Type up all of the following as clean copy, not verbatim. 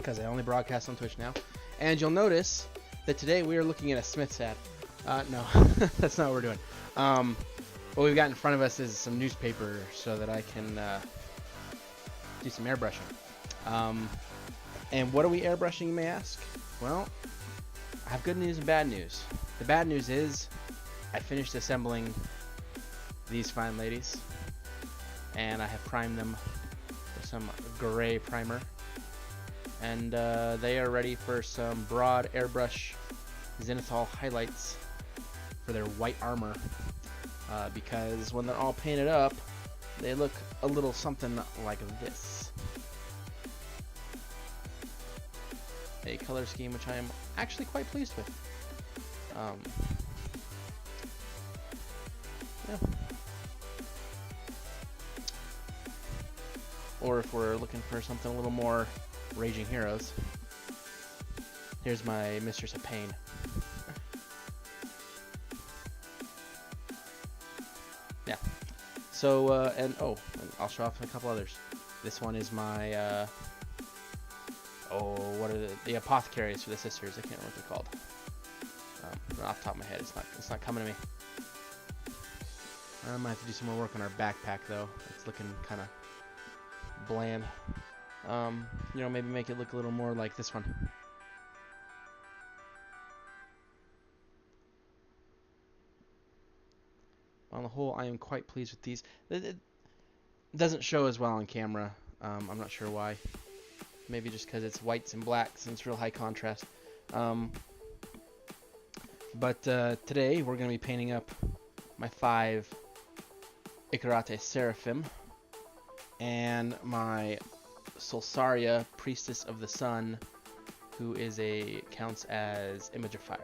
because I only broadcast on Twitch now. And you'll notice that today we are looking at a Smith's hat. No, that's not what we're doing. What we've got in front of us is some newspaper so that I can do some airbrushing. And what are we airbrushing, you may ask? Well, I have good news and bad news. The bad news is I finished assembling these fine ladies, and I have primed them with some gray primer, and they are ready for some broad airbrush zenithal highlights for their white armor, because when they're all painted up they look a little something like this. A color scheme which I am actually quite pleased with. Yeah. Or if we're looking for something a little more Raging Heroes, here's my Mistress of Pain. Yeah. So, and I'll show off a couple others. This one is my, what are the apothecaries for the sisters? I can't remember what they're called. Off the top of my head, it's not coming to me. I might have to do some more work on our backpack though. It's looking kind of bland. You know, maybe make it look a little more like this one. On the whole, I am quite pleased with these. It doesn't show as well on camera. I'm not sure why. Maybe just because it's whites and blacks and it's real high contrast. But today we're going to be painting up my 5 Icarate Seraphim and my Solsaria, Priestess of the Sun, who counts as Image of Fire.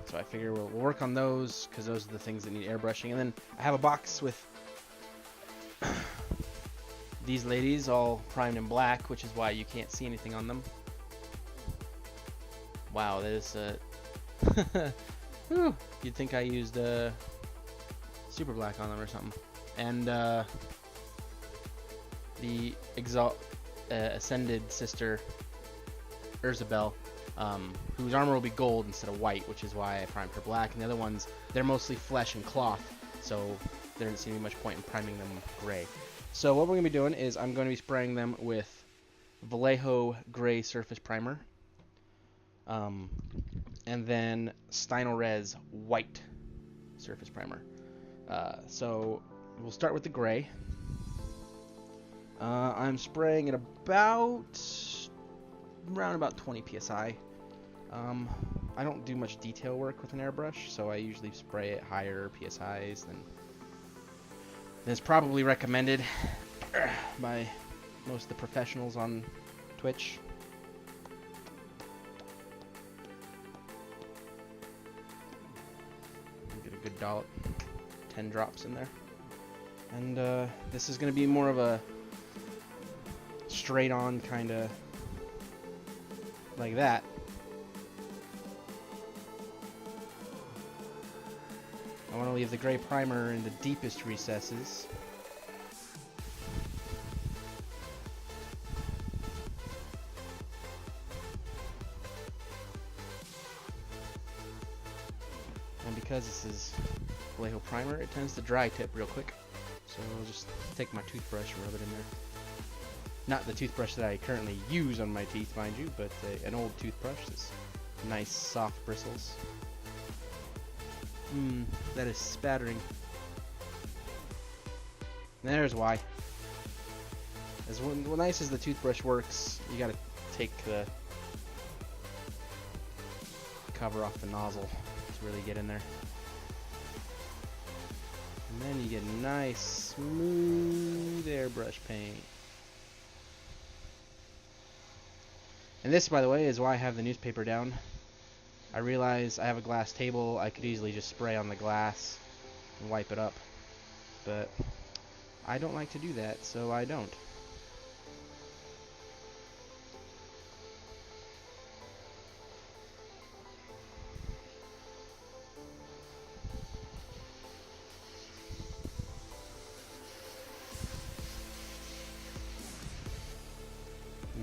So I figure we'll work on those because those are the things that need airbrushing. And then I have a box with these ladies all primed in black, which is why you can't see anything on them. Wow, that is you'd think I used super black on them or something. And the Ascended Sister Urzabel, whose armor will be gold instead of white, which is why I primed her black. And the other ones, they're mostly flesh and cloth, so there doesn't seem to be much point in priming them gray. So what we're going to be doing is I'm going to be spraying them with Vallejo Gray Surface Primer, and then Stynylrez White Surface Primer. So we'll start with the gray. I'm spraying at around about 20 psi. I don't do much detail work with an airbrush, so I usually spray at higher psi's than is probably recommended by most of the professionals on Twitch. Get a good dollop, 10 drops in there. And this is going to be more of a straight on kind of like that. I want to leave the gray primer in the deepest recesses. And because this is Vallejo primer, it tends to dry tip real quick. So I'll just take my toothbrush and rub it in there. Not the toothbrush that I currently use on my teeth, mind you, but an old toothbrush that's nice soft bristles. That is spattering. There's why. As nice as the toothbrush works, you gotta take the cover off the nozzle to really get in there. And then you get nice, smooth airbrush paint. And this, by the way, is why I have the newspaper down. I realize I have a glass table. I could easily just spray on the glass and wipe it up. But I don't like to do that, so I don't.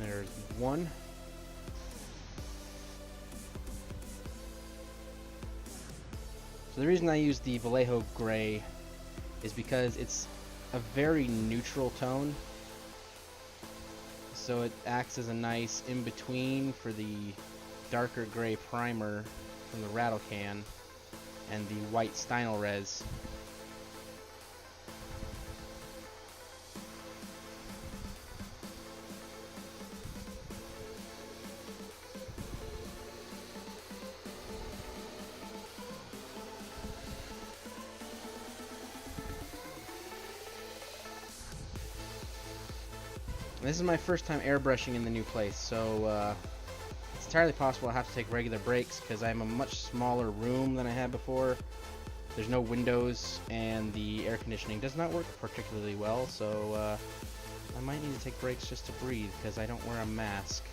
There's one. So the reason I use the Vallejo Gray is because it's a very neutral tone. So it acts as a nice in-between for the darker gray primer from the Rattle Can and the white Stynylrez. This is my first time airbrushing in the new place, so it's entirely possible I have to take regular breaks because I'm a much smaller room than I had before. There's no windows, and the air conditioning does not work particularly well, so I might need to take breaks just to breathe because I don't wear a mask.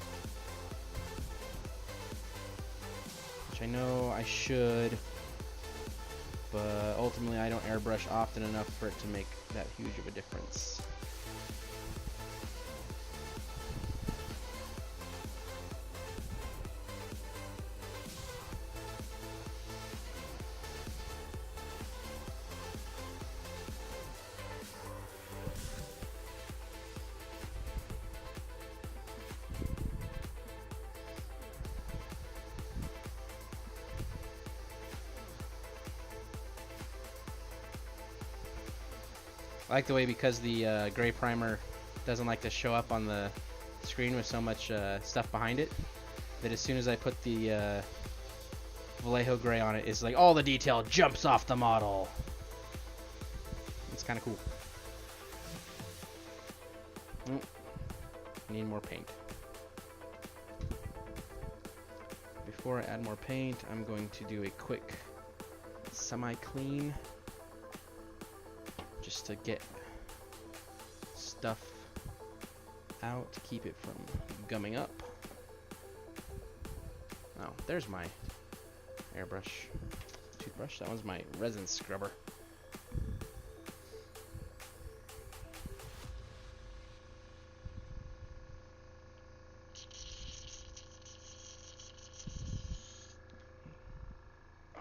Which I know I should, but ultimately I don't airbrush often enough for it to make that huge of a difference. I like the way, because the gray primer doesn't like to show up on the screen with so much stuff behind it, that as soon as I put the Vallejo Gray on it, it's like all the detail jumps off the model. It's kind of cool. Oh, need more paint. Before I add more paint, I'm going to do a quick semi-clean, just to get stuff out to keep it from gumming up. Oh, there's my airbrush toothbrush. That one's my resin scrubber.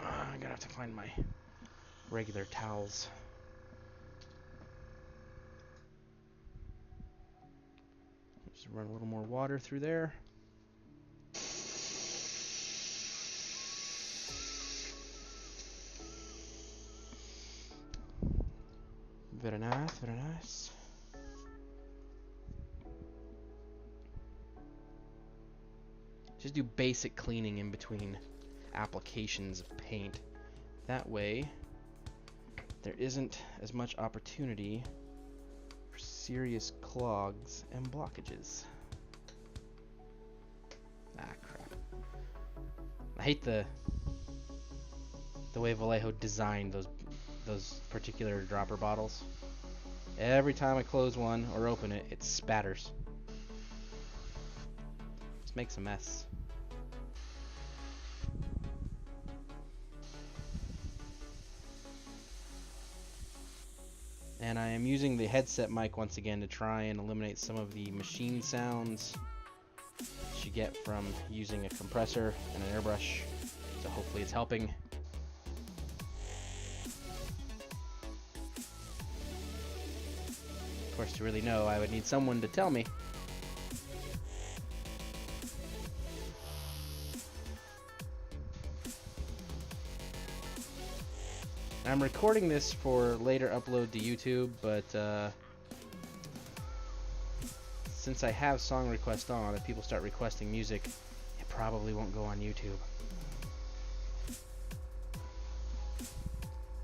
I'm gonna have to find my regular towels. Just run a little more water through there. Very nice, very nice. Just do basic cleaning in between applications of paint. That way, there isn't as much opportunity for serious clogs and blockages. Ah, crap. I hate the way Vallejo designed those particular dropper bottles. Every time I close one or open it, it spatters. Just makes a mess. And I am using the headset mic once again to try and eliminate some of the machine sounds that you get from using a compressor and an airbrush. So hopefully it's helping. Of course, to really know, I would need someone to tell me. I'm recording this for later upload to YouTube, but since I have song request on, if people start requesting music, it probably won't go on YouTube.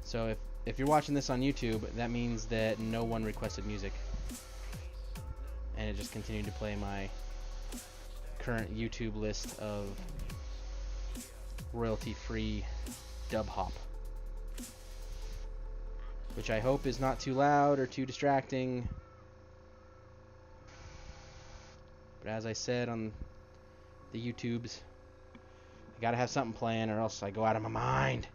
So if you're watching this on YouTube, that means that no one requested music, and it just continued to play my current YouTube list of royalty-free dub hop, which I hope is not too loud or too distracting. But as I said on the YouTubes, I gotta have something playing or else I go out of my mind.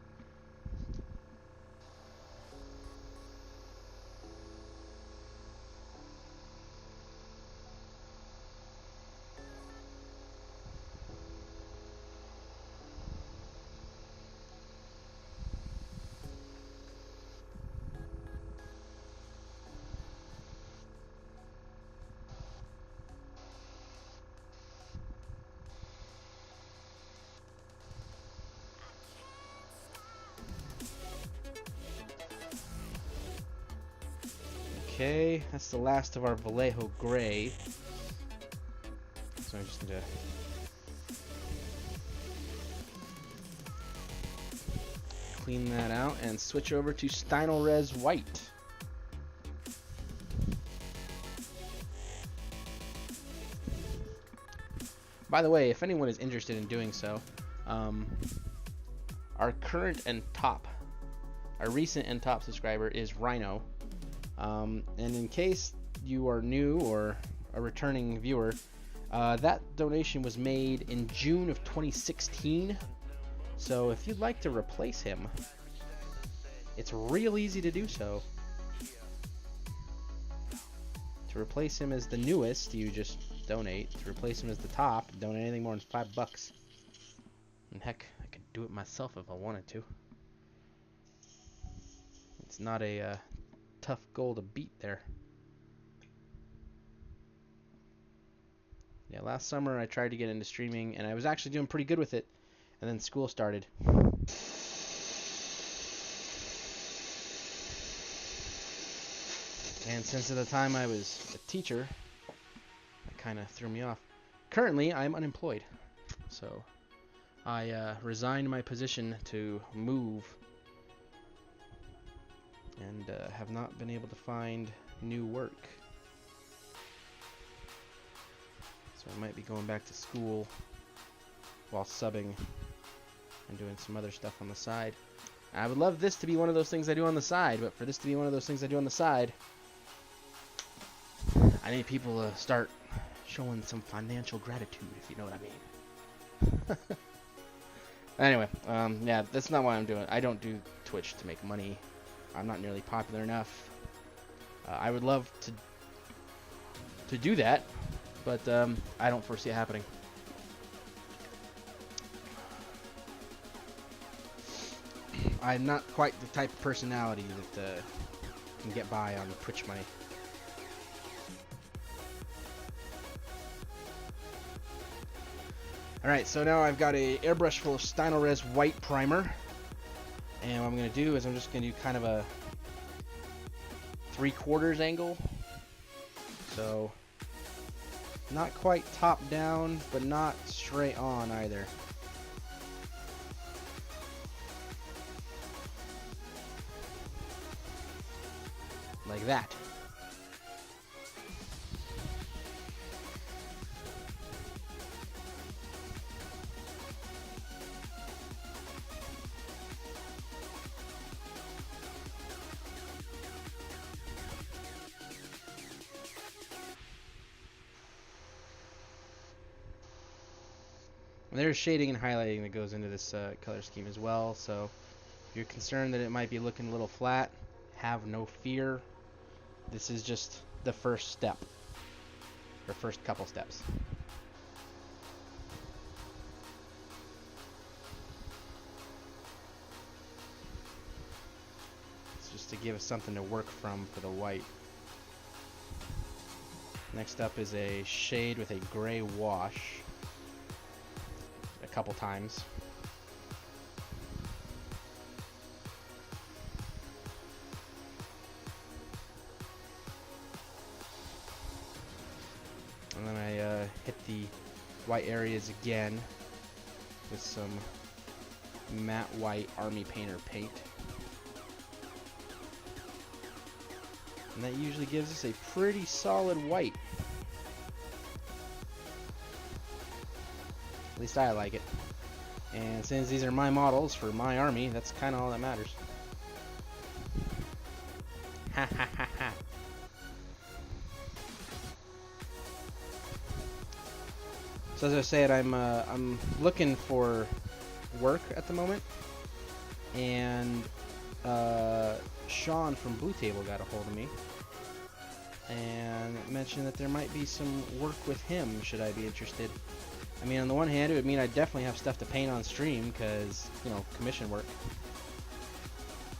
Okay, that's the last of our Vallejo Gray. So I just need to clean that out and switch over to Stynylrez White. By the way, if anyone is interested in doing so, our current and top, our recent and top subscriber is Rhino. And in case you are new or a returning viewer, that donation was made in June of 2016. So if you'd like to replace him, it's real easy to do so. To replace him as the newest, you just donate. To replace him as the top, donate anything more than $5. And heck, I could do it myself if I wanted to. It's not a tough goal to beat there. Yeah, last summer I tried to get into streaming, and I was actually doing pretty good with it, and then school started. And since at the time I was a teacher, that kind of threw me off. Currently, I'm unemployed, so I resigned my position to move, and have not been able to find new work. So I might be going back to school while subbing and doing some other stuff on the side. I would love this to be one of those things I do on the side, but for this to be one of those things I do on the side, I need people to start showing some financial gratitude, if you know what I mean. Anyway, yeah, that's not why I'm doing it. I don't do Twitch to make money. I'm not nearly popular enough. I would love to do that, but I don't foresee it happening. I'm not quite the type of personality that can get by on Twitch money. Alright, so now I've got a airbrush full of Stynylrez White primer. And what I'm going to do is I'm just going to do kind of a 3/4 angle. So, not quite top down, but not straight on either. Like that. And there's shading and highlighting that goes into this color scheme as well, so if you're concerned that it might be looking a little flat, have no fear. This is just the first step, or first couple steps. It's just to give us something to work from for the white. Next up is a shade with a gray wash. A couple times. And then I hit the white areas again with some matte white Army Painter paint. And that usually gives us a pretty solid white. At least I like it. And since these are my models for my army, that's kind of all that matters. Ha ha ha ha. So as I said, I'm looking for work at the moment, and Sean from Blue Table got a hold of me and mentioned that there might be some work with him should I be interested. I mean, on the one hand, it would mean I definitely have stuff to paint on stream because, you know, commission work.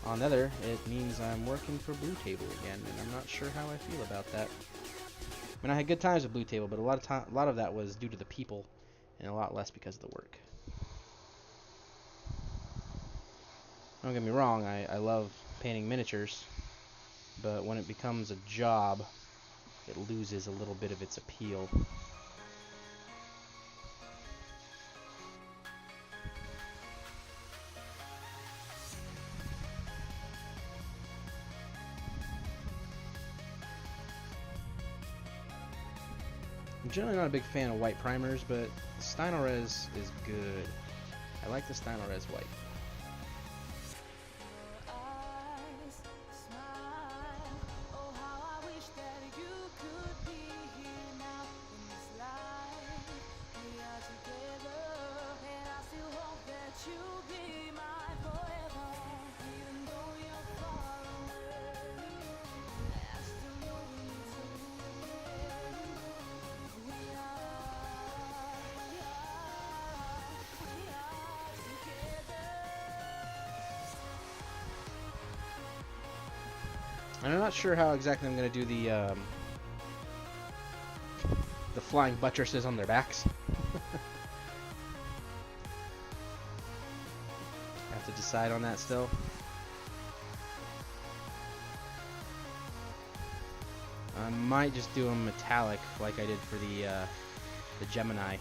On the other, it means I'm working for Blue Table again, and I'm not sure how I feel about that. I mean, I had good times with Blue Table, but a lot of that was due to the people, and a lot less because of the work. Don't get me wrong, I love painting miniatures, but when it becomes a job, it loses a little bit of its appeal. I'm generally not a big fan of white primers, but Stynylrez is good. I like the Stynylrez white. And I'm not sure how exactly I'm going to do the flying buttresses on their backs. I have to decide on that still. I might just do them metallic like I did for the Gemini.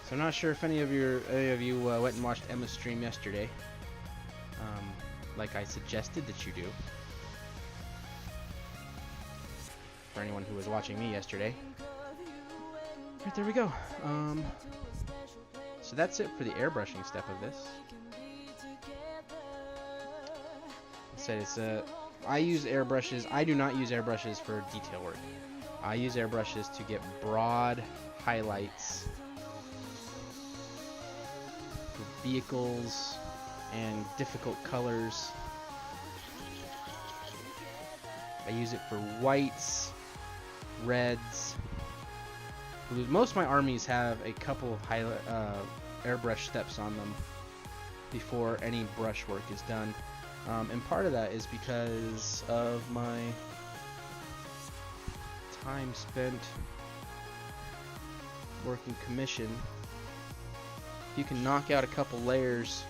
So I'm not sure if any of you went and watched Emma's stream yesterday, like I suggested that you do. For anyone who was watching me yesterday. Right, there we go. So that's it for the airbrushing step of this. I said it's I use airbrushes. I do not use airbrushes for detail work. I use airbrushes to get broad highlights for vehicles and difficult colors. I use it for whites, reds, blues. Most of my armies have a couple of airbrush steps on them before any brush work is done. And part of that is because of my time spent working commission. If you can knock out a couple layers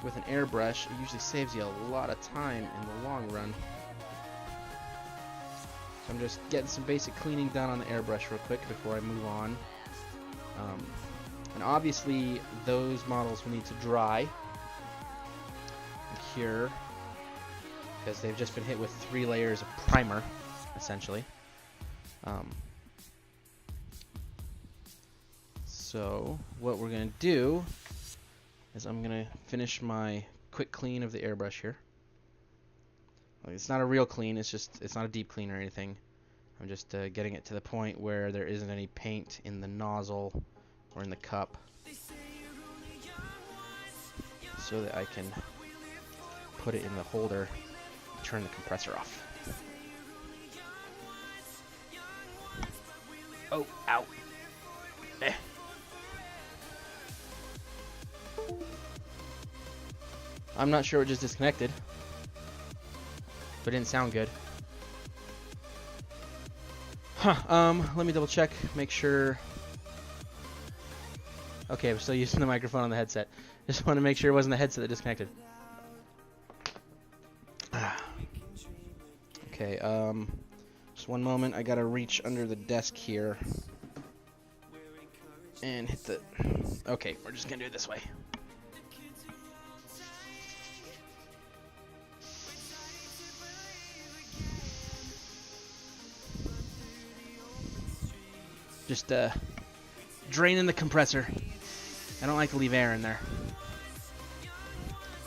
with an airbrush, it usually saves you a lot of time in the long run. So I'm just getting some basic cleaning done on the airbrush real quick before I move on. And obviously those models will need to dry and cure because they've just been hit with 3 layers of primer, essentially. So what we're going to do is I'm going to finish my quick clean of the airbrush here. It's not a real clean, it's not a deep clean or anything. I'm just getting it to the point where there isn't any paint in the nozzle or in the cup, so that I can put it in the holder, turn the compressor off. Oh, ow. Eh. I'm not sure what just disconnected, but it didn't sound good. Let me double check, make sure. Okay, I'm still using the microphone on the headset. Just want to make sure it wasn't the headset that disconnected. Okay, just one moment. I gotta reach under the desk here and hit the. Okay, we're just gonna do it this way. Just draining the compressor. I don't like to leave air in there.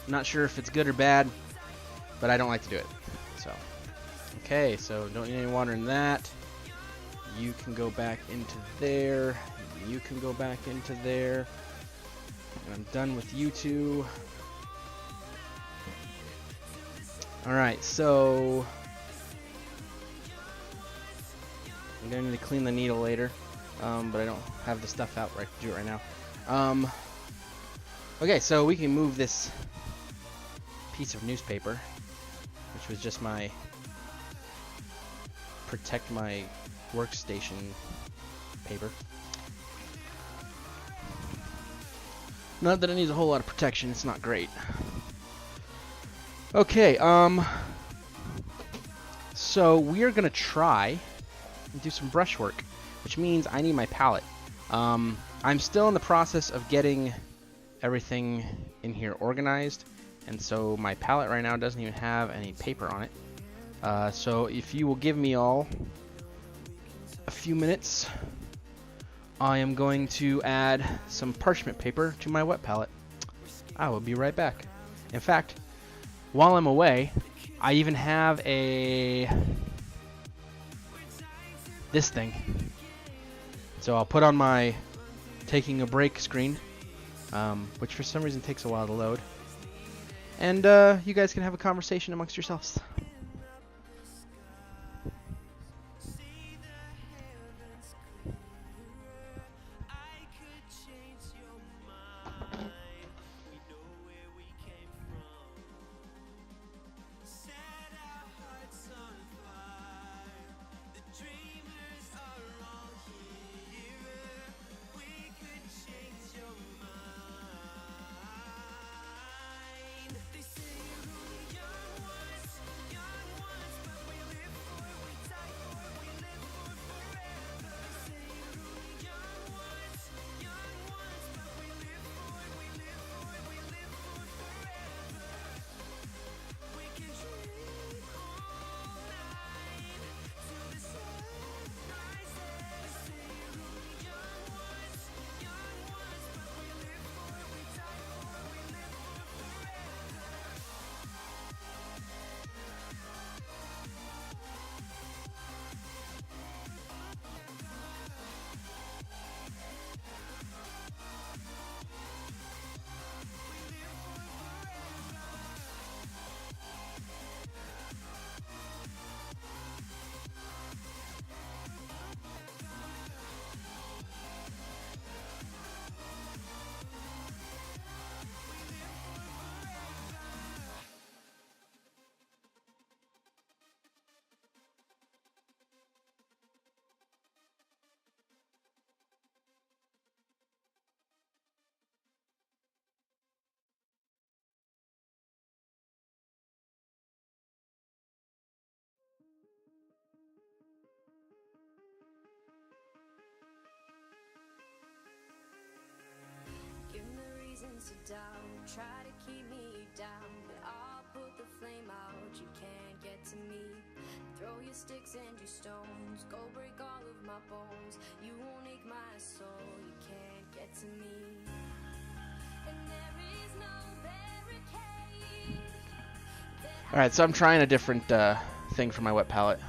I'm not sure if it's good or bad, but I don't like to do it. So, okay, so don't need any water in that. You can go back into there. You can go back into there. And I'm done with you two. Alright, so I'm going to need to clean the needle later. But I don't have the stuff out where I can do it right now. Okay, so we can move this piece of newspaper, which was just my protect my workstation paper. Not that it needs a whole lot of protection, it's not great. Okay, so we're gonna try and do some brushwork, which means I need my palette. I'm still in the process of getting everything in here organized, and so my palette right now doesn't even have any paper on it. So if you will give me all a few minutes, I am going to add some parchment paper to my wet palette. I will be right back. In fact, while I'm away, I even have this thing. So I'll put on my taking a break screen, which for some reason takes a while to load. And you guys can have a conversation amongst yourselves. To doubt, try to keep me down, but I'll put the flame out. You can't get to me. Throw your sticks and your stones, go break all of my bones. You won't ache my soul. You can't get to me. And there is no barricade. All right, so I'm trying a different thing for my wet palette.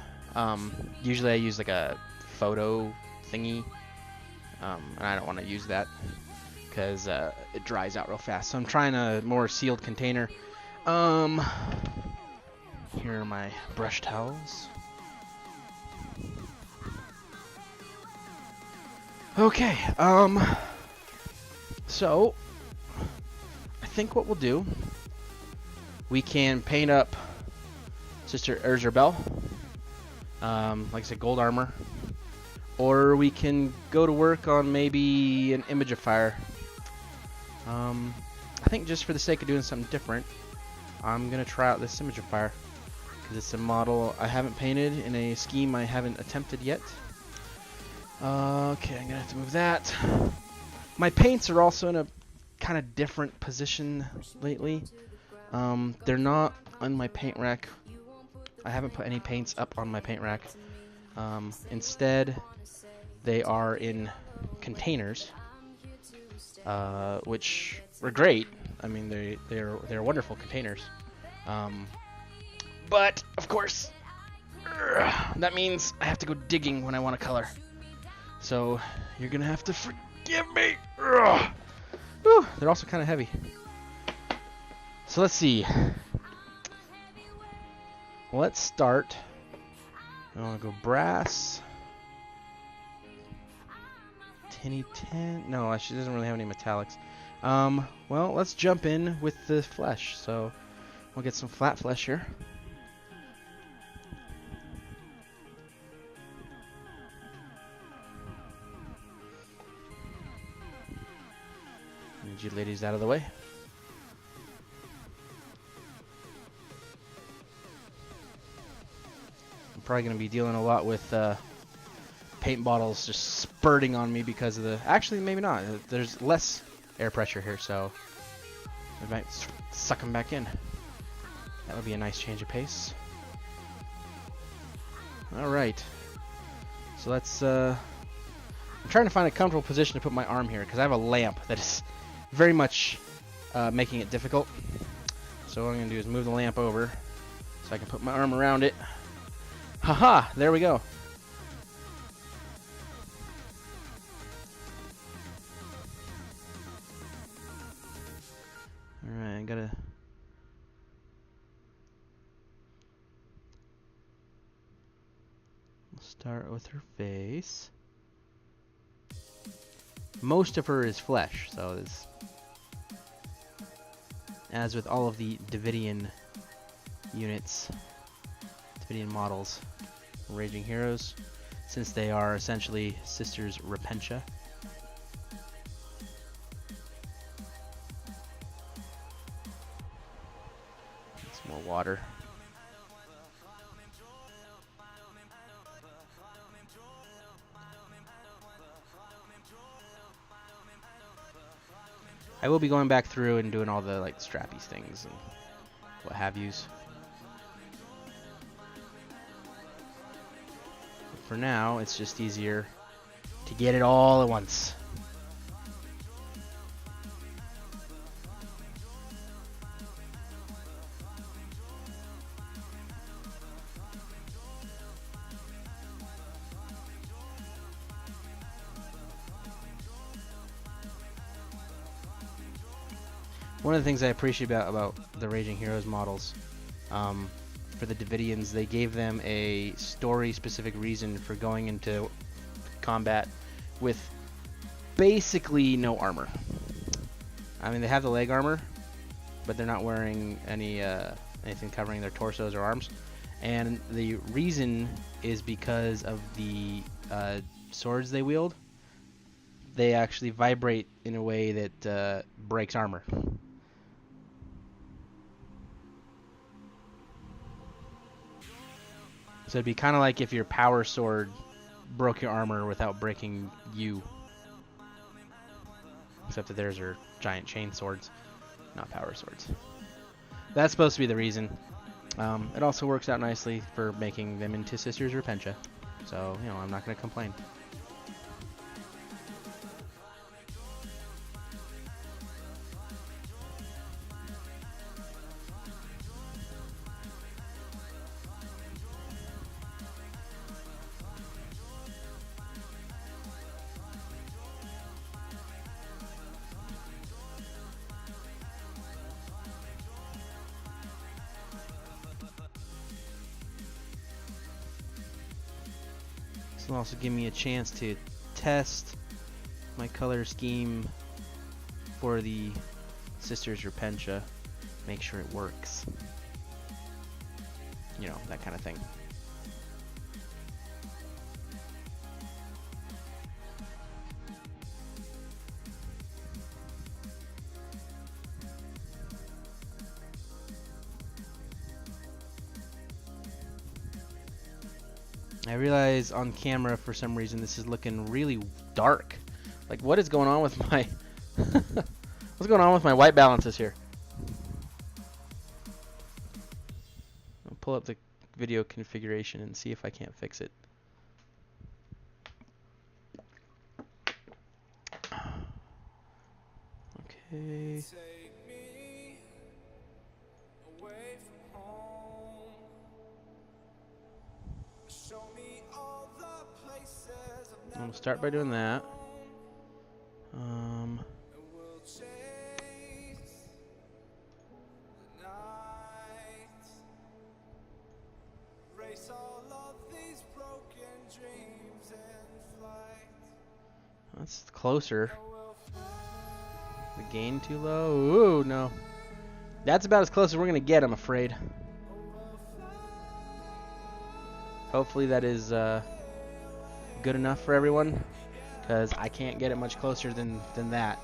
Usually I use like a photo thingy, and I don't want to use that because it dries out real fast. So I'm trying a more sealed container. Here are my brush towels. Okay, so I think what we'll do, we can paint up Sister Urzabel, like I said, gold armor, or we can go to work on maybe an Image of Fire. I think just for the sake of doing something different, I'm gonna try out this Image of Fire because it's a model I haven't painted in a scheme I haven't attempted yet. Okay, I'm gonna have to move that. My paints are also in a kind of different position lately. They're not on my paint rack. I haven't put any paints up on my paint rack. Instead, they are in containers, which were great. I mean, they're wonderful containers. But of course, that means I have to go digging when I want to color. So you're gonna have to forgive me. Whew, they're also kind of heavy. So let's see. Let's start. I want to go brass. Tinny tin. No, she doesn't really have any metallics. Well, let's jump in with the flesh. So we'll get some flat flesh here. Get you ladies out of the way. I'm probably going to be dealing a lot with paint bottles just spurting on me because of the... Actually, maybe not. There's less air pressure here, so I might suck them back in. That would be a nice change of pace. Alright. So let's... I'm trying to find a comfortable position to put my arm here because I have a lamp that is very much making it difficult. So what I'm going to do is move the lamp over so I can put my arm around it. Haha! There we go. Alright, I gotta... Start with her face. Most of her is flesh, so this, as with all of the Davidian units, Davidian models, Raging Heroes, since they are essentially Sisters Repentia. Some more water. I will be going back through and doing all the like strappies things and what have yous. But for now, it's just easier to get it all at once. One of the things I appreciate about the Raging Heroes models, for the Davidians, they gave them a story-specific reason for going into combat with basically no armor. I mean, they have the leg armor, but they're not wearing anything covering their torsos or arms. And the reason is because of the swords they wield. They actually vibrate in a way that breaks armor. So it'd be kind of like if your power sword broke your armor without breaking you. Except that theirs are giant chain swords, not power swords. That's supposed to be the reason. It also works out nicely for making them into Sisters Repentia. So, you know, I'm not going to complain. This will also give me a chance to test my color scheme for the Sisters Repentia, make sure it works. You know, that kind of thing. I realize on camera for some reason this is looking really dark. Like, what is going on with my what's going on with my white balances here? I'll pull up the video configuration and see if I can't fix it. Okay. I'm gonna start by doing that. That's closer. The gain too low? Ooh, no. That's about as close as we're gonna get, I'm afraid. Hopefully that is good enough for everyone, because I can't get it much closer than that.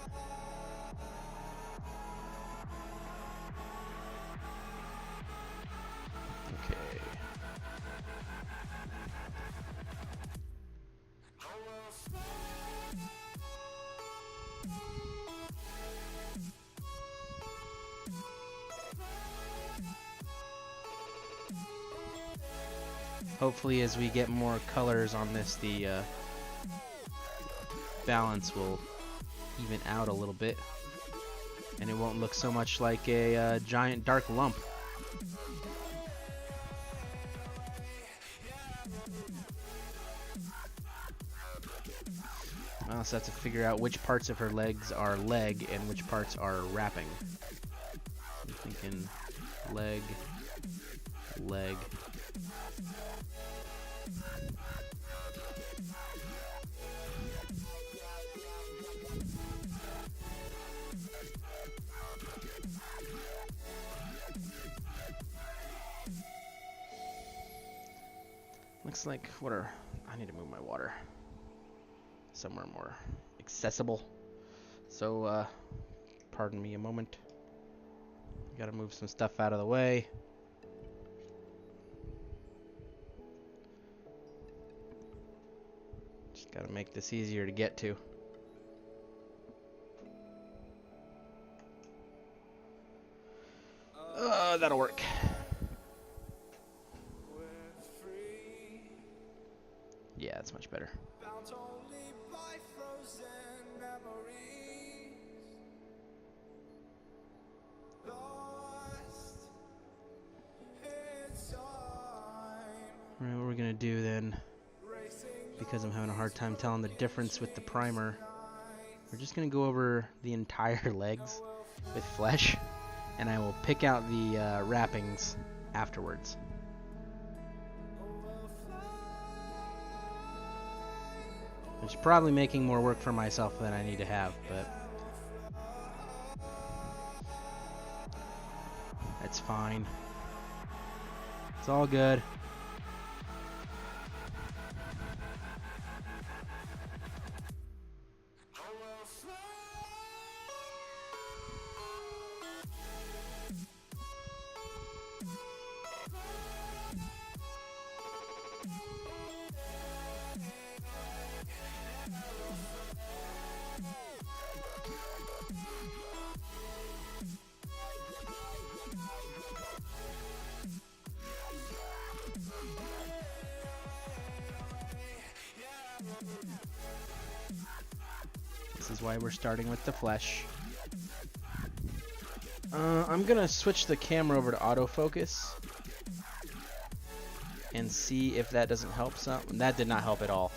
Hopefully as we get more colors on this, the balance will even out a little bit. And it won't look so much like a giant dark lump. I also have to figure out which parts of her legs are leg and which parts are wrapping. I'm thinking leg, leg. Looks like I need to move my water somewhere more accessible. So, pardon me a moment. Gotta move some stuff out of the way. Just gotta make this easier to get to. That'll work. Yeah, that's much better. Alright, what we're gonna do then, because I'm having a hard time telling the difference with the primer, we're just gonna go over the entire legs with flesh, and I will pick out the wrappings afterwards. Which is probably making more work for myself than I need to have, but that's fine. It's all good. This is why we're starting with the flesh. I'm gonna switch the camera over to autofocus and see if that doesn't help some. That did not help at all.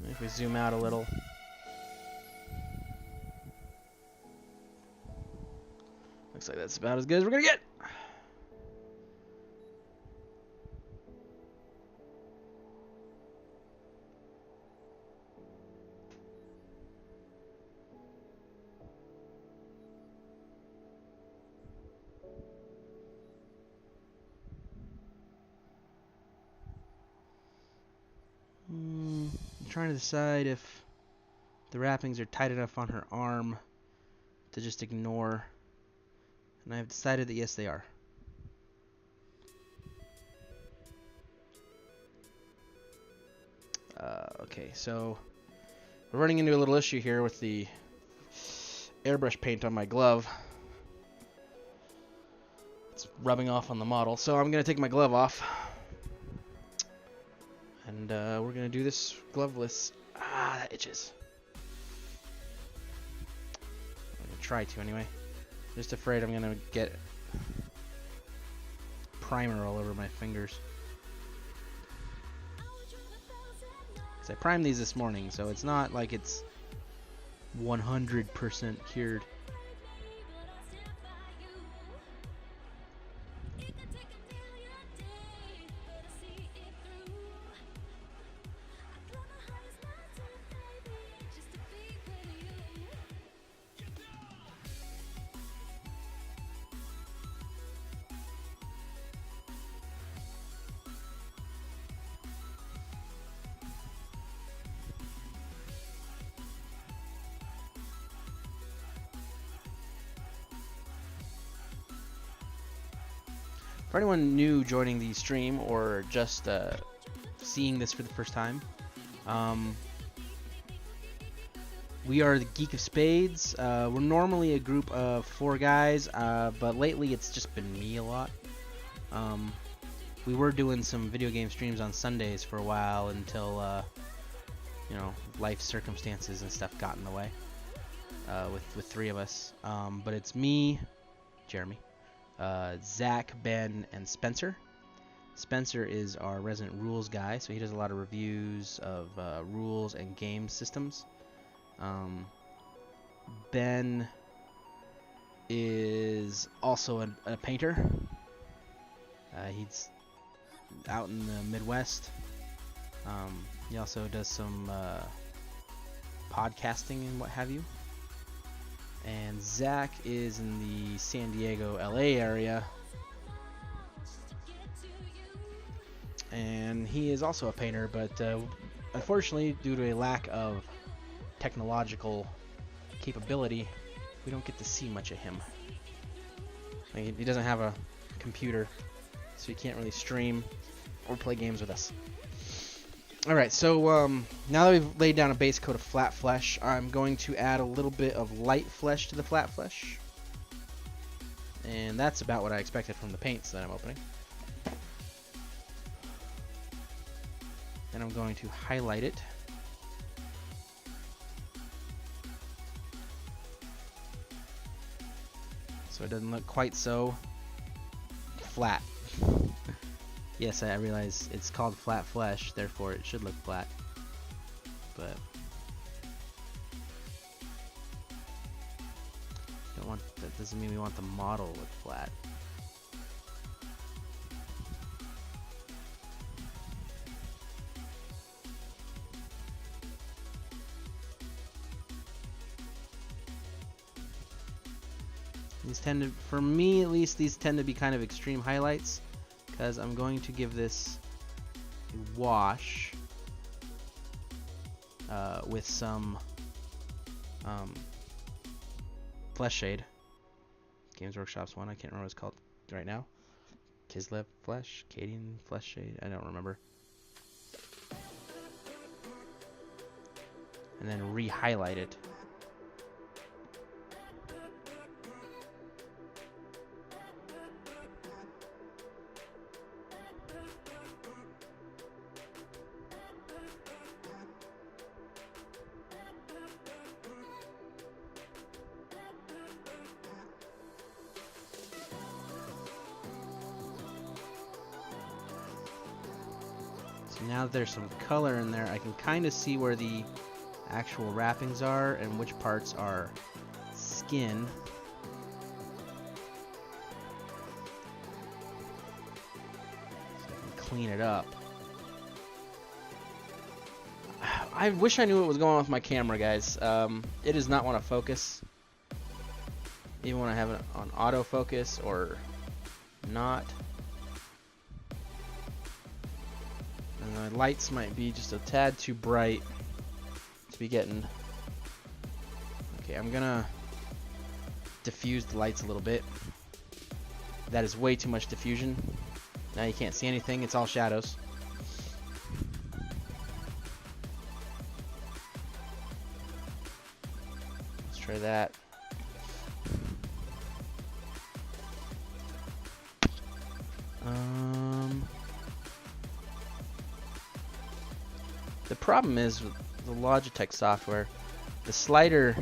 If we zoom out a little. Looks like that's about as good as we're gonna get. I'm trying to decide if the wrappings are tight enough on her arm to just ignore. And I've decided that yes, they are. Okay, so we're running into a little issue here with the airbrush paint on my glove. It's rubbing off on the model, so I'm going to take my glove off. And we're going to do this gloveless. Ah, that itches. I'm going to try to anyway. Just afraid I'm gonna get primer all over my fingers. Cause I primed these this morning, so it's not like it's 100% cured. For anyone new joining the stream or just seeing this for the first time, We are the Geek of Spades. We're normally a group of 4 guys, but lately it's just been me a lot. We were doing some video game streams on Sundays for a while until, you know, life circumstances and stuff got in the way with 3 of us. But it's me, Jeremy, Zach, Ben, and Spencer. Spencer is our resident rules guy, so he does a lot of reviews of rules and game systems. Ben is also a painter. He's out in the Midwest. He also does some podcasting and what have you. And Zach is in the San Diego, LA area. And he is also a painter, but unfortunately, due to a lack of technological capability, we don't get to see much of him. I mean, he doesn't have a computer, so he can't really stream or play games with us. Alright, so now that we've laid down a base coat of flat flesh, I'm going to add a little bit of light flesh to the flat flesh. And that's about what I expected from the paints that I'm opening. Then I'm going to highlight it. So it doesn't look quite so flat. Yes, I realize it's called flat flesh, therefore it should look flat. But that doesn't mean we want the model to look flat. These tend to, for me at least, these tend to be kind of extreme highlights, because I'm going to give this a wash with some Flesh Shade. Games Workshop's one, I can't remember what it's called right now. Kislev Flesh? Cadian Flesh Shade? I don't remember. And then re-highlight it. Now that there's some color in there, I can kind of see where the actual wrappings are and which parts are skin. So I can clean it up. I wish I knew what was going on with my camera, guys. It does not want to focus. Even when I have it on autofocus or not. And the lights might be just a tad too bright to be getting. Okay, I'm gonna diffuse the lights a little bit. That is way too much diffusion. Now you can't see anything, it's all shadows. Let's try that. The problem is with the Logitech software, the slider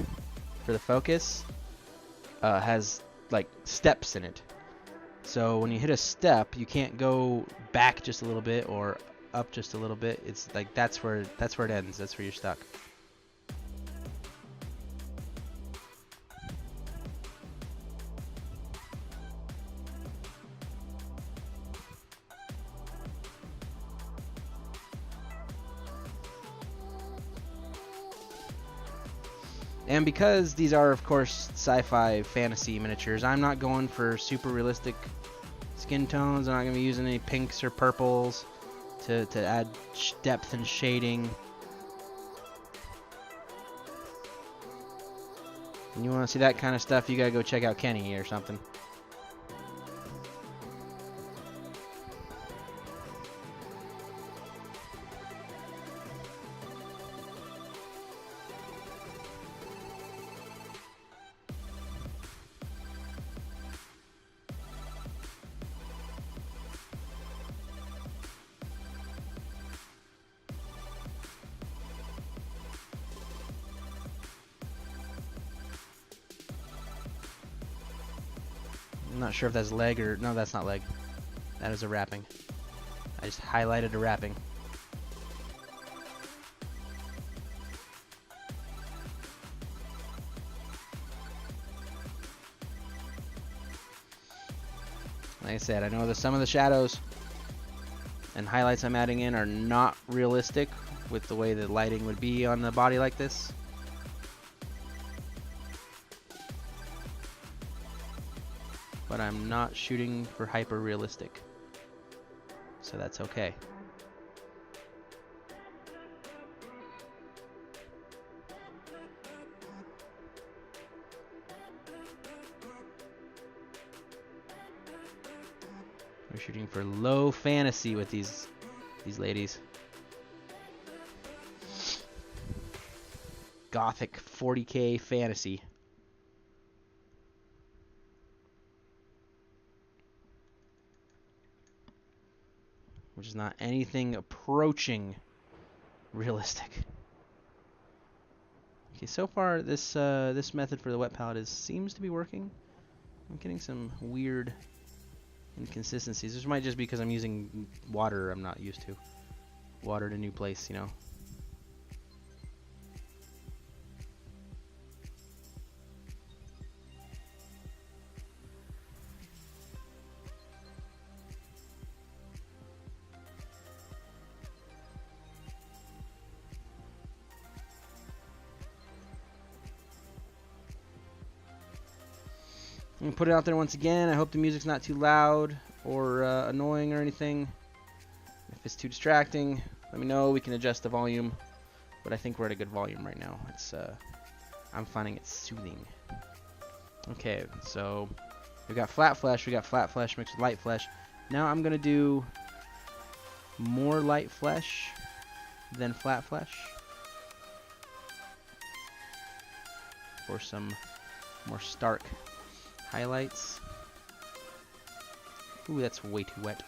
for the focus has like steps in it. So when you hit a step, you can't go back just a little bit or up just a little bit. It's like that's where it ends. That's where you're stuck. And because these are, of course, sci-fi fantasy miniatures, I'm not going for super realistic skin tones. I'm not going to be using any pinks or purples to add depth and shading. And you want to see that kind of stuff, you got to go check out Kenny or something. I'm not sure if that's leg or... No, that's not leg. That is a wrapping. I just highlighted a wrapping. Like I said, I know that some of the shadows and highlights I'm adding in are not realistic with the way the lighting would be on the body like this. But I'm not shooting for hyper realistic, so that's okay. We're shooting for low fantasy with these ladies. Gothic 40K fantasy. Which is not anything approaching realistic. Okay, so far this this method for the wet palette seems to be working. I'm getting some weird inconsistencies. This might just be because I'm using water I'm not used to. Water in a new place, you know. I'm gonna put it out there once again. I hope the music's not too loud or annoying or anything. If it's too distracting, let me know. We can adjust the volume, but I think we're at a good volume right now. It's I'm finding it soothing. Okay, so we got flat flesh. We got flat flesh mixed with light flesh. Now I'm gonna do more light flesh than flat flesh for some more stark highlights. Ooh, that's way too wet.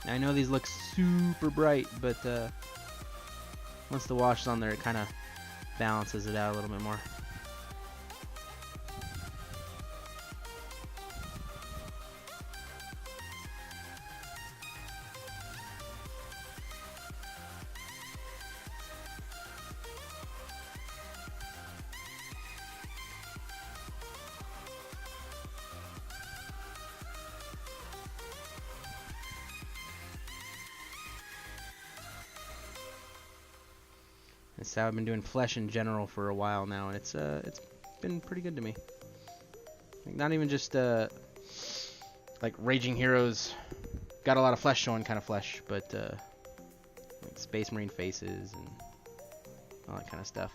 I know these look super bright, but once the wash is on there, it kind of balances it out a little bit more. That's how I've been doing flesh in general for a while now, and it's been pretty good to me. Like, not even just like Raging Heroes, got a lot of flesh showing kind of flesh, but like Space Marine faces and all that kind of stuff.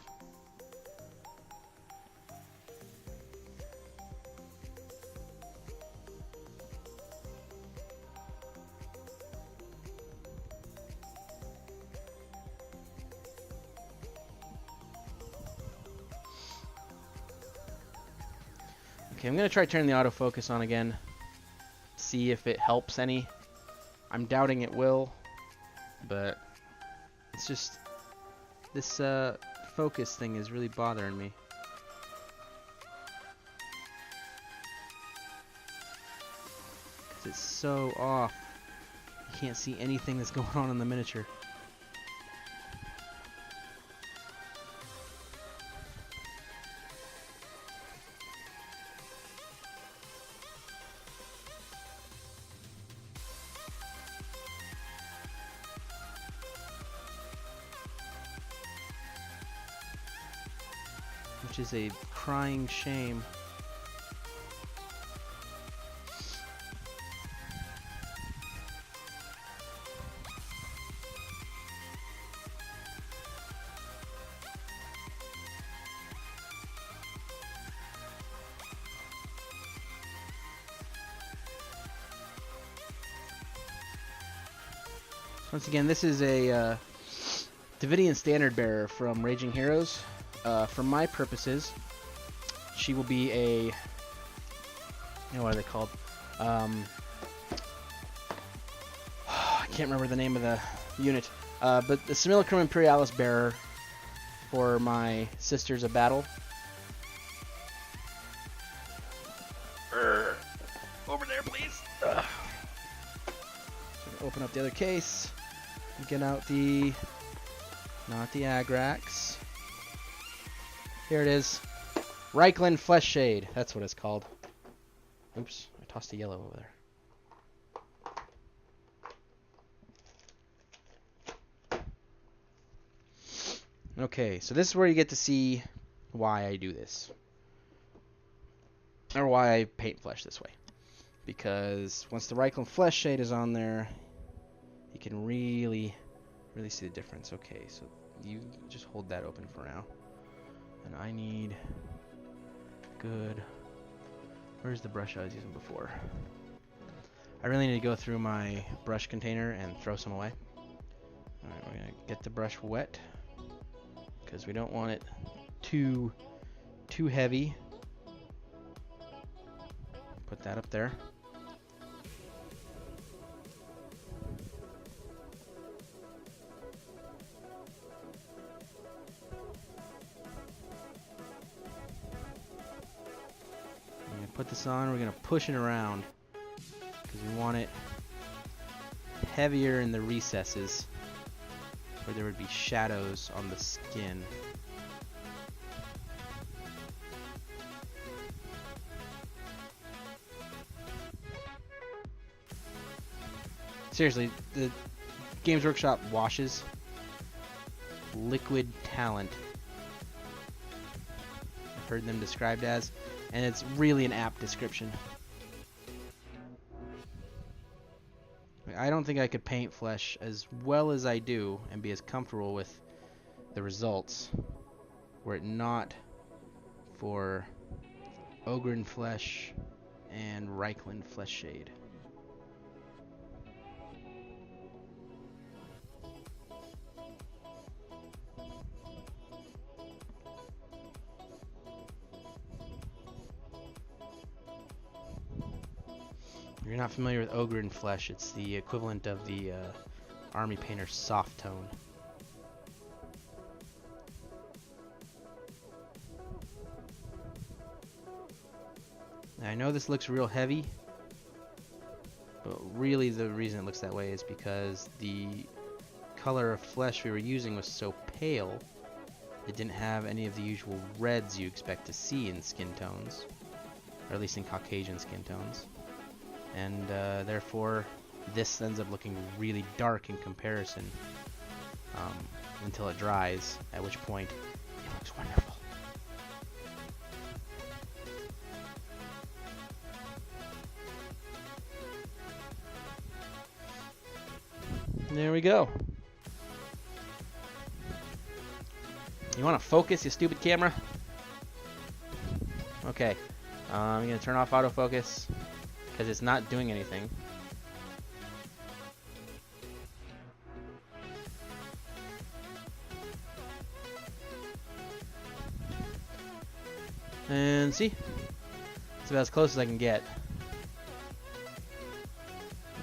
Okay, I'm going to try turning the autofocus on again, see if it helps any. I'm doubting it will, but it's just this focus thing is really bothering me. Because it's so off. You can't see anything that's going on in the miniature. Which is a crying shame. Once again, this is a Davidian Standard Bearer from Raging Heroes. For my purposes, she will be a... what are they called? I can't remember the name of the unit. But the Simulacrum Imperialis Bearer for my Sisters of Battle. Over there, please. So I'm gonna open up the other case. Get out the... not the Agrax. Here it is. Reikland Flesh Shade. That's what it's called. Oops, I tossed a yellow over there. Okay, so this is where you get to see why I do this. Or why I paint flesh this way. Because once the Reikland Flesh Shade is on there, you can really see the difference. Okay, so you just hold that open for now. And I need good... where's the brush I was using before? I really need to go through my brush container and throw some away. Alright, we're going to get the brush wet, because we don't want it too heavy. Put that up there. Put this on, we're going to push it around because we want it heavier in the recesses where there would be shadows on the skin. Seriously, the Games Workshop washes liquid talent. I've heard them described as, and it's really an apt description. I don't think I could paint flesh as well as I do and be as comfortable with the results were it not for Ogryn Flesh and Reikland Flesh Shade. If you're not familiar with Ogryn Flesh, it's the equivalent of the Army Painter Soft Tone. Now, I know this looks real heavy, but really the reason it looks that way is because the color of flesh we were using was so pale, it didn't have any of the usual reds you expect to see in skin tones, or at least in Caucasian skin tones. And therefore this ends up looking really dark in comparison until it dries, at which point it looks wonderful. There we go. You want to focus, you stupid camera? Okay, I'm going to turn off autofocus because it's not doing anything. And see? It's about as close as I can get.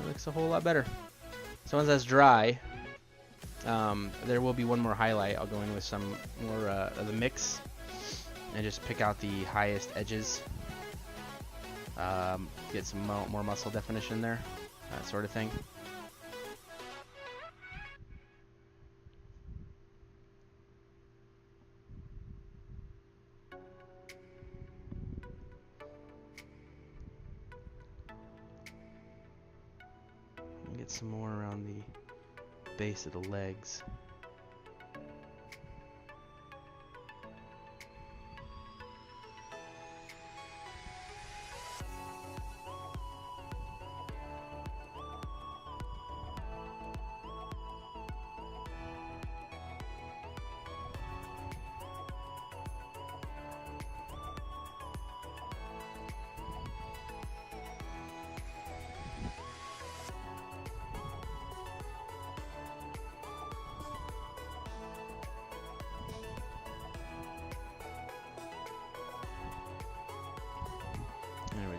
It looks a whole lot better. So once that's dry, there will be one more highlight. I'll go in with some more of the mix and just pick out the highest edges. Get some more muscle definition there, that sort of thing. Get some more around the base of the legs.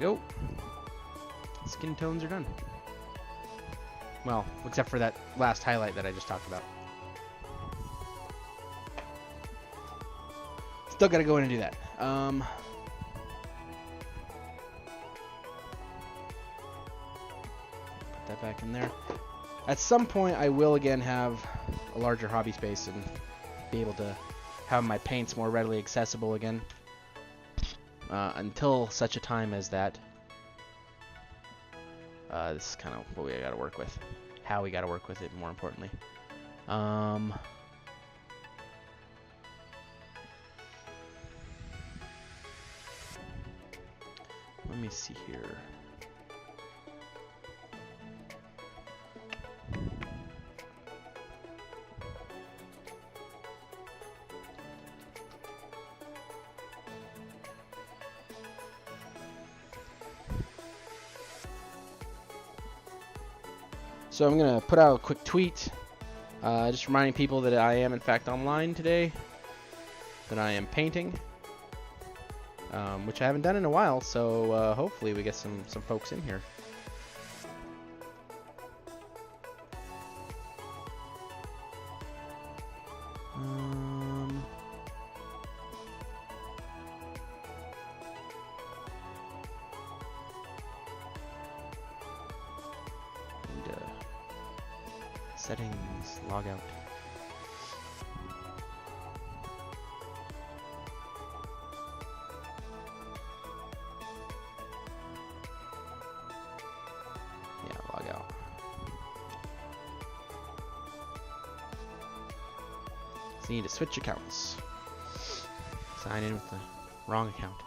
go. Skin tones are done. Well, except for that last highlight that I just talked about. Still gotta go in and do that. Put that back in there. At some point, I will again have a larger hobby space and be able to have my paints more readily accessible again. Until such a time as that. This is kind of what we gotta work with. How we gotta work with it, more importantly. Let me see here. So I'm going to put out a quick tweet, just reminding people that I am in fact online today, that I am painting, which I haven't done in a while, so hopefully we get some folks in here. Settings, log out. Yeah, log out. So you need to switch accounts. Sign in with the wrong account.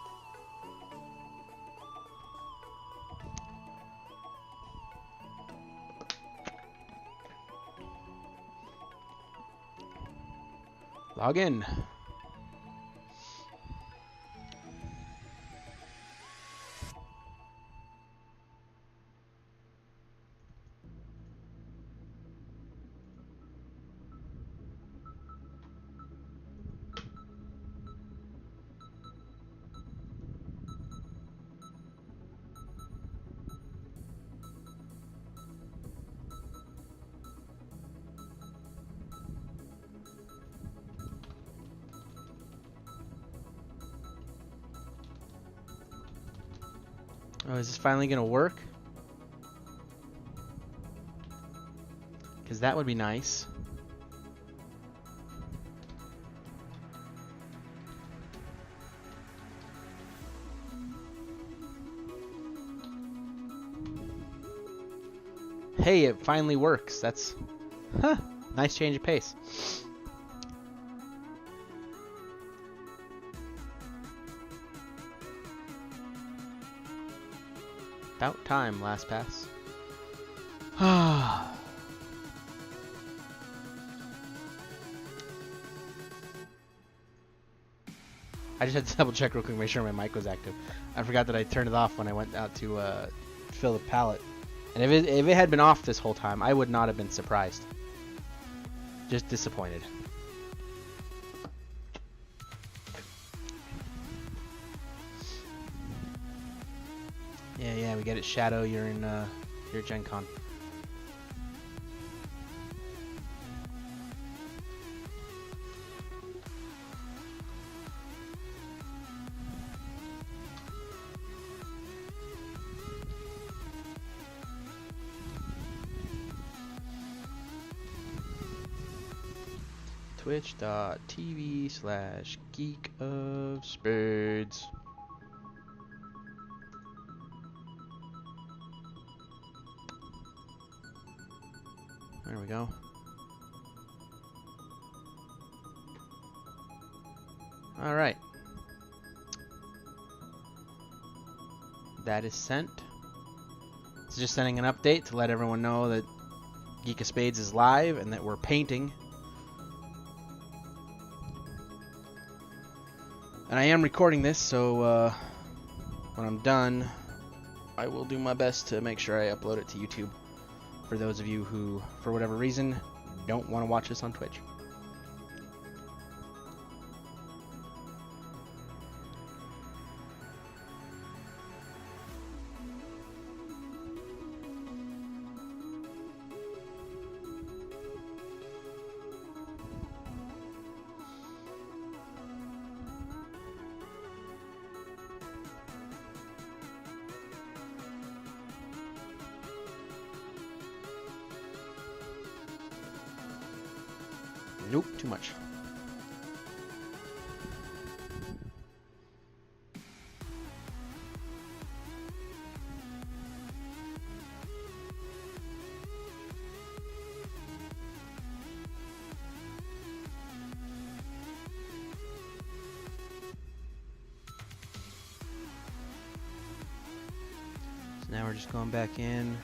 Log in. Oh, is this finally gonna work? Because that would be nice. Hey, it finally works. That's nice change of pace. About time, LastPass. I just had to double check real quick, make sure my mic was active. I forgot that I turned it off when I went out to fill the pallet. And if it had been off this whole time, I would not have been surprised. Just disappointed. Yeah, we get it, Shadow. You're in your Gen Con. Twitch.tv/Geek of Spades. There we go. All right. That is sent. It's just sending an update to let everyone know that Geek of Spades is live and that we're painting. And I am recording this, so when I'm done, I will do my best to make sure I upload it to YouTube for those of you who, for whatever reason, don't want to watch this on Twitch. Nope, too much. So now we're just going back in,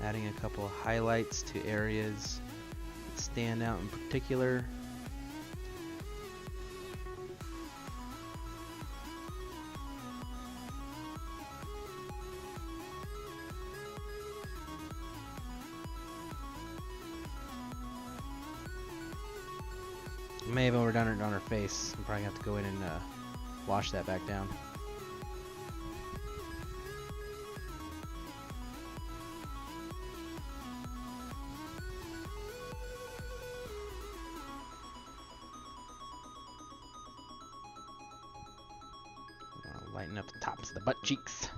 adding a couple of highlights to areas that stand out in particular. I may have overdone it on her face. I'm probably gonna have to go in and wash that back down. Lighten up the tops of the butt cheeks,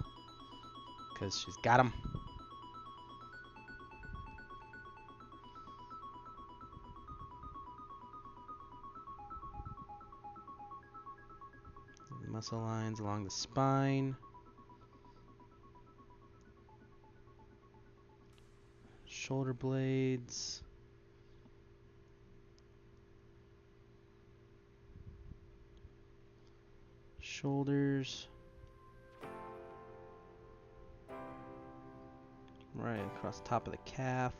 because she's got them. Muscle lines along the spine. Shoulder blades. Shoulders. Right across the top of the calf.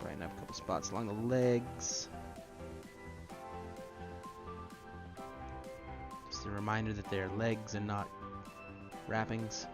Brighten up a couple spots along the legs. Just a reminder that they're legs and not wrappings.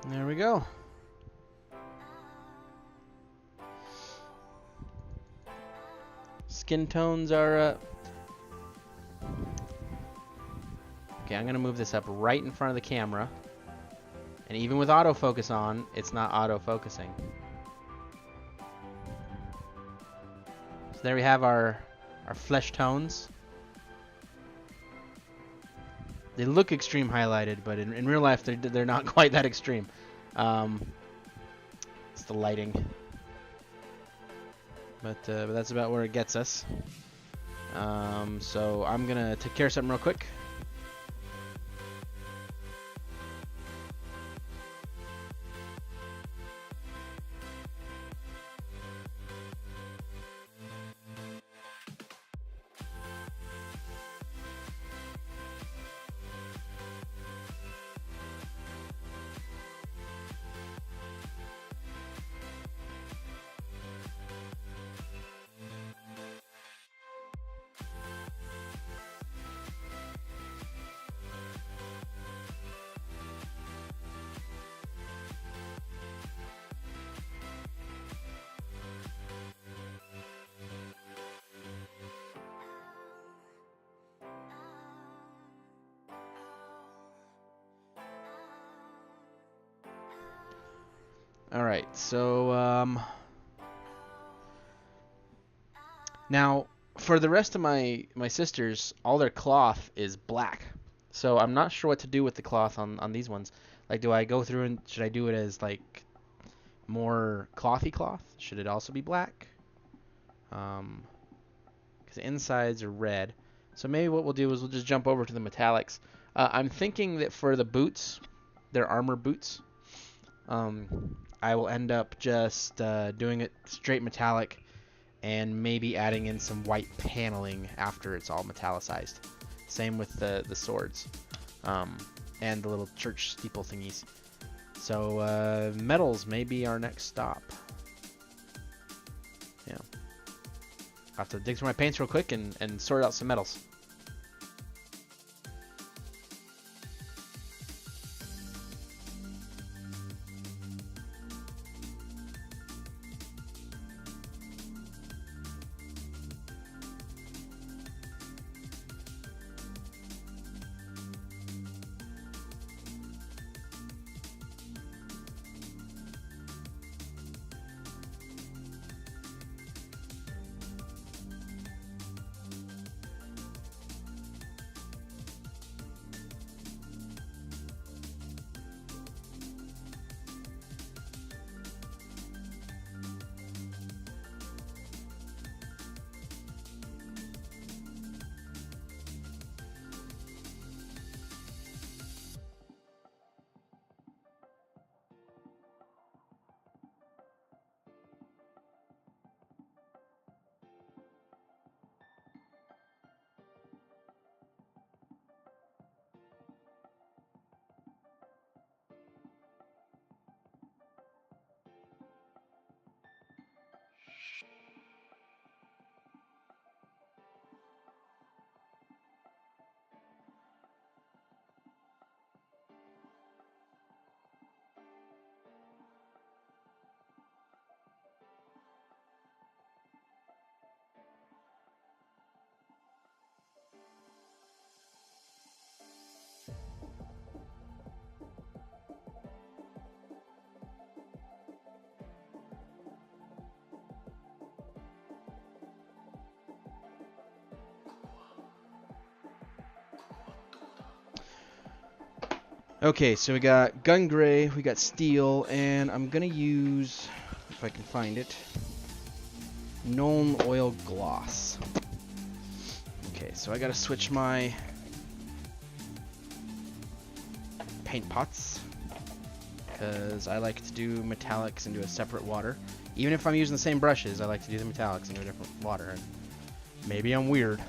There we go. Skin tones are okay, I'm gonna move this up right in front of the camera. And even with autofocus on, it's not autofocusing. So there we have our flesh tones. They look extreme highlighted, but in real life they're not quite that extreme. It's the lighting, but that's about where it gets us. So I'm gonna take care of something real quick. Alright, so now for the rest of my sisters, all their cloth is black. So I'm not sure what to do with the cloth on these ones. Like, do I go through and should I do it as like more clothy cloth? Should it also be black? Because the insides are red. So maybe what we'll do is we'll just jump over to the metallics. I'm thinking that for the boots, they're armor boots. I will end up just doing it straight metallic and maybe adding in some white paneling after it's all metallicized. Same with the swords and the little church steeple thingies. So metals may be our next stop. Yeah. I'll have to dig through my paints real quick and sort out some metals. Okay, so we got gun gray, we got steel, and I'm gonna use, if I can find it, Nuln Oil Gloss. Okay, so I gotta switch my paint pots, because I like to do metallics into a separate water. Even if I'm using the same brushes, I like to do the metallics into a different water. And maybe I'm weird.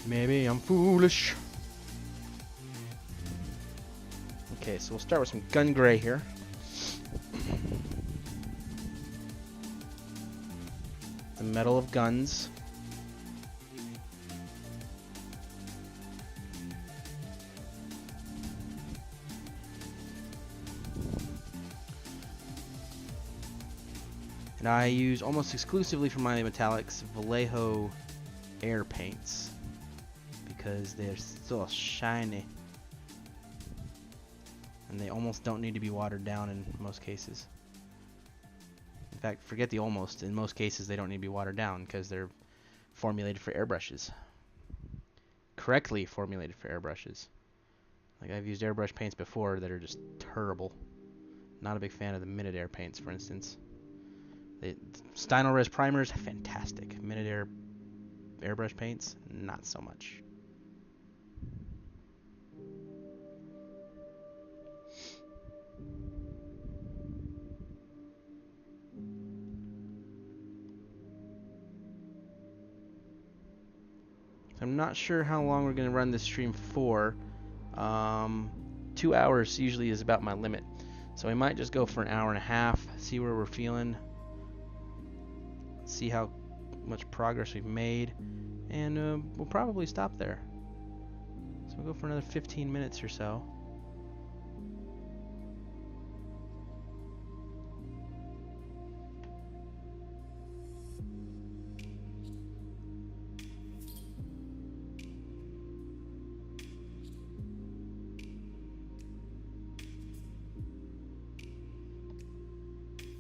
Maybe I'm foolish. Okay, so we'll start with some gun gray here. The metal of guns. And I use almost exclusively for my metallics Vallejo air paints because they're so shiny. And they almost don't need to be watered down in most cases. In fact, forget the almost. In most cases, they don't need to be watered down because they're formulated for airbrushes. Correctly formulated for airbrushes. Like, I've used airbrush paints before that are just terrible. Not a big fan of the Minute Air paints, for instance. The Stynylrez primers, fantastic. Minute Air airbrush paints, not so much. I'm not sure how long we're going to run this stream for. 2 hours usually is about my limit. So we might just go for an hour and a half, see where we're feeling, see how much progress we've made, and we'll probably stop there. So we'll go for another 15 minutes or so.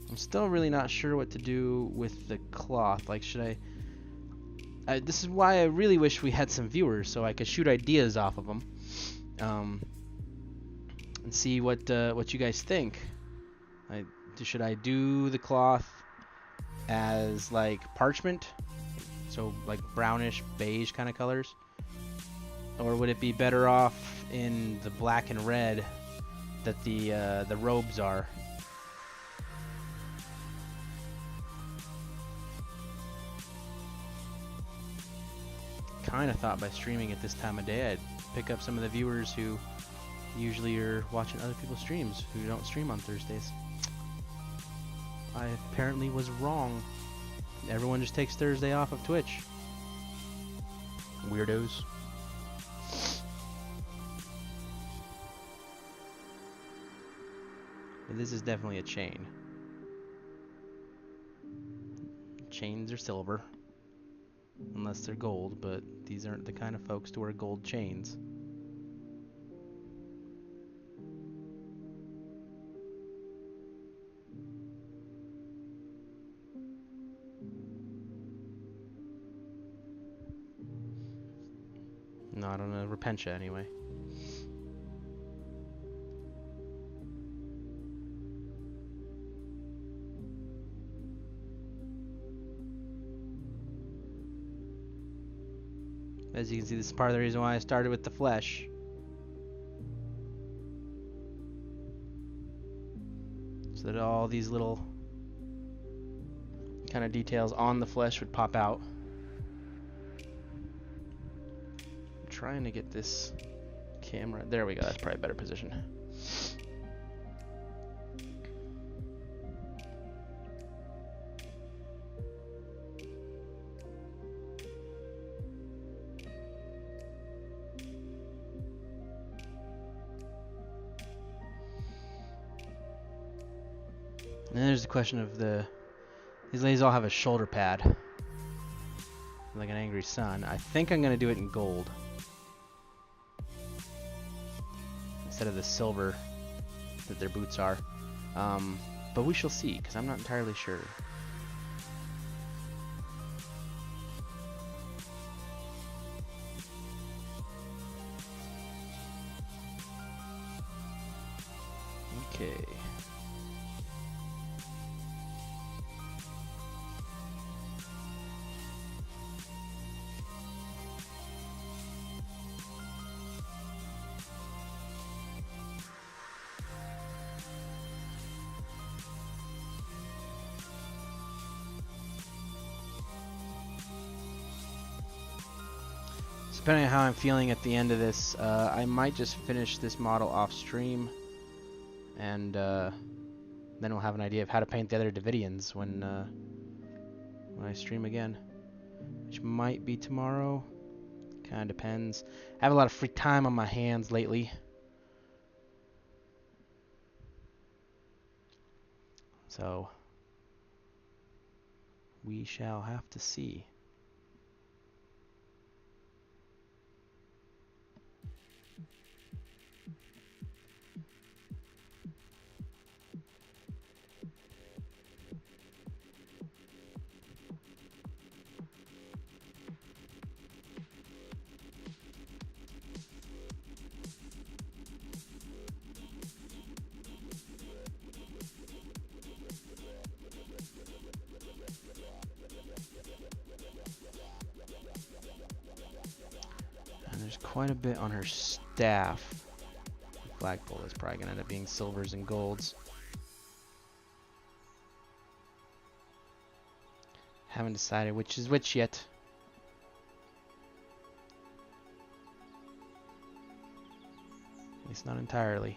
I'm still really not sure what to do with the cloth. Like, should I this is why I really wish we had some viewers so I could shoot ideas off of them, and see what you guys think. Should I do the cloth as like parchment, so like brownish beige kind of colors, Or would it be better off in the black and red that the robes are? Kind of thought by streaming at this time of day I'd pick up some of the viewers who usually are watching other people's streams who don't stream on Thursdays. I apparently was wrong. Everyone just takes Thursday off of Twitch. Weirdos. But this is definitely a chain. Chains are silver. Unless they're gold, but these aren't the kind of folks to wear gold chains. Not on a Repentia anyway. As you can see, this is part of the reason why I started with the flesh. So that all these little kind of details on the flesh would pop out. I'm trying to get this camera. There we go. That's probably a better position. And then there's the question of these ladies all have a shoulder pad, like an angry sun. I think I'm gonna do it in gold instead of the silver that their boots are. But we shall see, because I'm not entirely sure. Okay. Depending on how I'm feeling at the end of this, I might just finish this model off stream, and then we'll have an idea of how to paint the other Davidians when I stream again, which might be tomorrow. Kind of depends. I have a lot of free time on my hands lately, so we shall have to see. There's quite a bit on her staff. The flagpole is probably going to end up being silvers and golds. Haven't decided which is which yet. At least not entirely.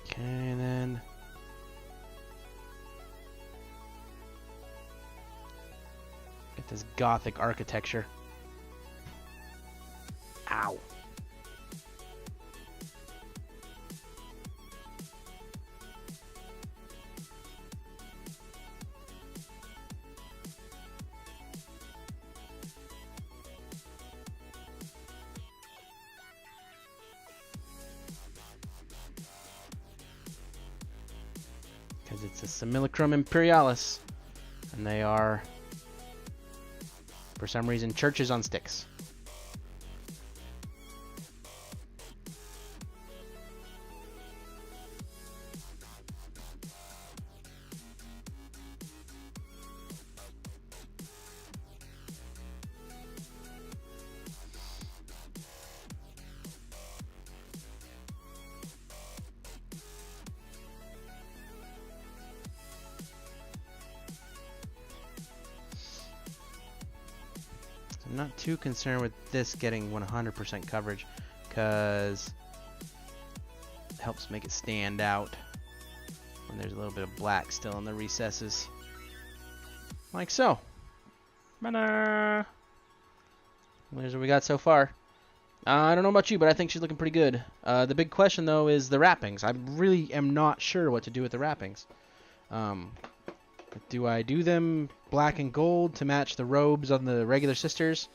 Okay, and then get this Gothic architecture. Ow. Because it's a Simulacrum Imperialis, and they are, for some reason, churches on sticks. I'm not too concerned with this getting 100% coverage, because it helps make it stand out when there's a little bit of black still in the recesses. Like so. There's what we got so far. I don't know about you, but I think she's looking pretty good. The big question, though, is the wrappings. I really am not sure what to do with the wrappings. Do I do them black and gold to match the robes on the regular sisters?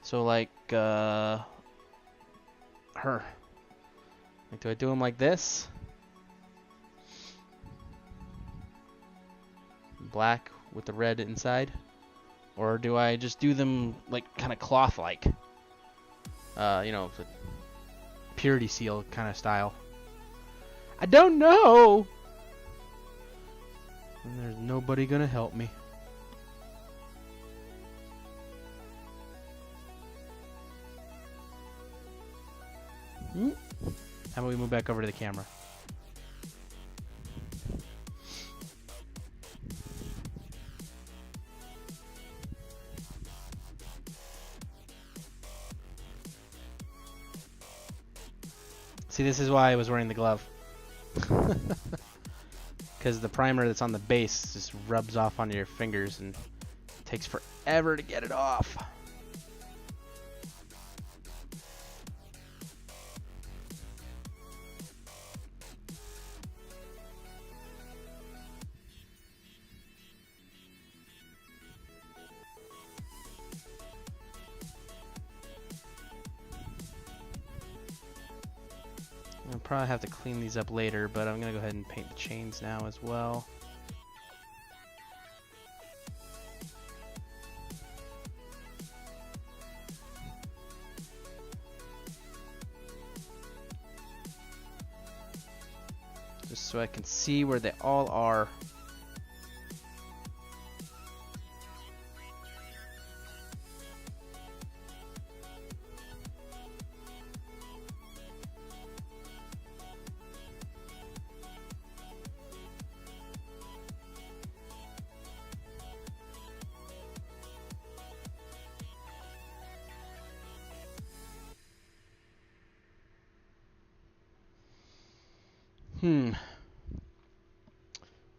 So, like, her. Like, do I do them like this? Black with the red inside? Or do I just do them, like, kind of cloth-like? You know, purity seal kind of style. I don't know! And there's nobody gonna help me. How about we move back over to the camera? See, this is why I was wearing the glove. Because the primer that's on the base just rubs off onto your fingers and it takes forever to get it off. I'll probably have to clean these up later, but I'm going to go ahead and paint the chains now as well. Just so I can see where they all are.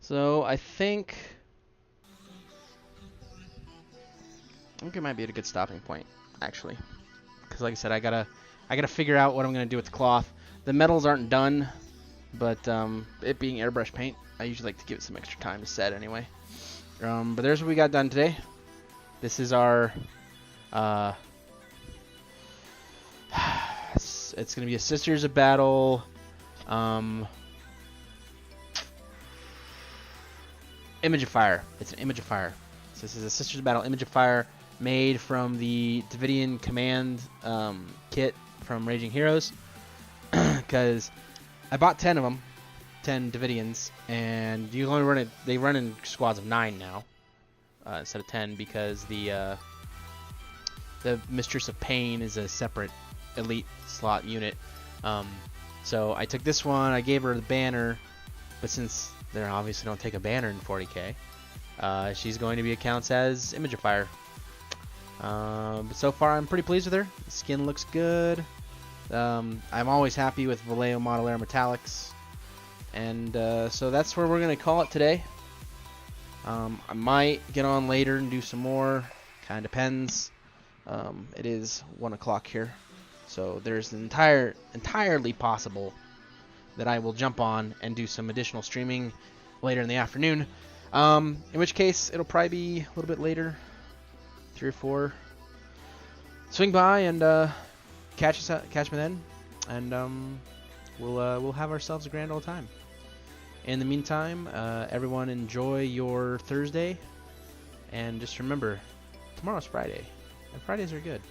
So I think it might be at a good stopping point, actually, because like I said, I gotta figure out what I'm gonna do with the cloth. The metals aren't done, but it being airbrush paint, I usually like to give it some extra time to set anyway. But there's what we got done today. This is our it's gonna be a Sisters of Battle Image of Fire. It's an Image of Fire. So this is a Sisters of Battle Image of Fire made from the Davidian Command kit from Raging Heroes. Because I bought 10 of them, 10 Davidians, and you only run it. They run in squads of 9 now instead of 10 because the Mistress of Pain is a separate elite slot unit. So I took this one. I gave her the banner, but since they obviously don't take a banner in 40k. She's going to be counts as Image of Fire. But so far, I'm pretty pleased with her. The skin looks good. I'm always happy with Vallejo Model Air Metallics. And so that's where we're going to call it today. I might get on later and do some more. Kind of depends. It is 1 o'clock here. So there's entirely possible that I will jump on and do some additional streaming later in the afternoon. In which case, it'll probably be a little bit later, 3 or 4. Swing by and catch me then, and we'll have ourselves a grand old time. In the meantime, everyone enjoy your Thursday, and just remember, tomorrow's Friday, and Fridays are good.